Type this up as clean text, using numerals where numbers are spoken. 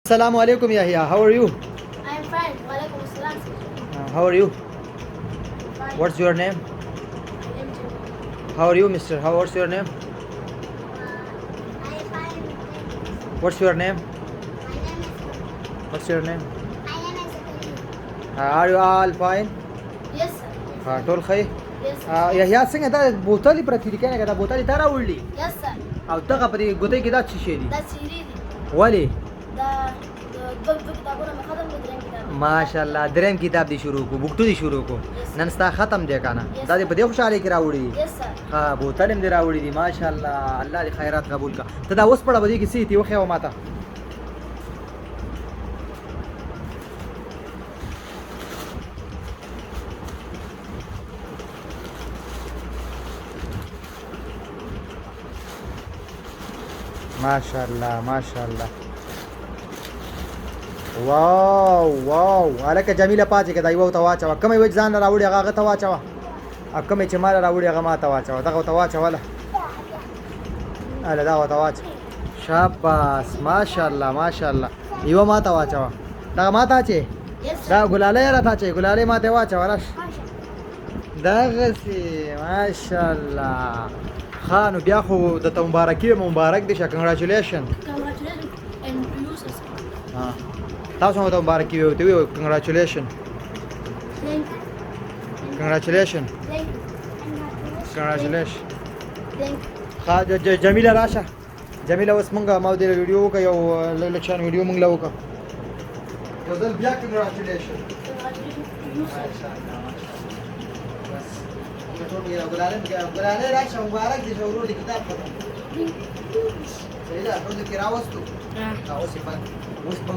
Assalamu alaikum Yahya. How are you? I am fine. Walaikum assalam. How are you? Fine. What's your name? I am Jim. How are you, mister? What's your name? I am fine. What's your name? My name is. What's your name? My name is. Are you all fine? Yes, sir. ټول ښه Yes, sir. یحیی څنګه دا بوتلې پرتې دي کنه دا بوتلې تا راوړلې Yes, sir. او دغه په دې ګوتې کې دا څه شی دي That's Siri. ولې The kitabuna me khatam me دریم کتاب. ماشاءالله دریم کتاب دی شروع کو بوکټو دی شروع کو نن ستا ختم دی کنه دا دې په دې خوشاله کې راوړي Yes, sir. ها بوتل هم دې راوړي دي ماشاءالله الله دې خیرات قبول کا ته دا اوس پړه بدی کې سي تی وخه و ماته ماشاءالله ماشاءالله واو واو الکه جمیله پاتې کدا یو ته واچو کومې وځ ځان راوړي هغه ته واچو ا کومې چې مال راوړي هغه ما ته واچو دغه ته واچو ولا اله دا ته واچو شاباس ماشاءالله ماشاءالله یو ما ته واچو دا ما ته چی Yes, sir. دا ګلاله را ته چی ګلاله ما ته واچو راش دغه سي ماشاءالله خانو بیا خو د ته مبارک دي شه کنګراچولیشن Congratulations and to you, sir. ها تاسو مو ته مبارک وي ته وي کنګراچولیشن Thank you. کنګراچولیشن Thank you. کنګراچولیشن Thank you. ها جمیله راشه جمیله اوس مونږه ما د ویډیو وکړ یو لکشان ویډیو مونږ لا وکړ یو ځل بیا کنګراچولیشن Congratulations to you, sir. ګلاله راشه مبارک دي شورو د کتاب ختم صحیح ده ټول کې راوستو اوس په اوس په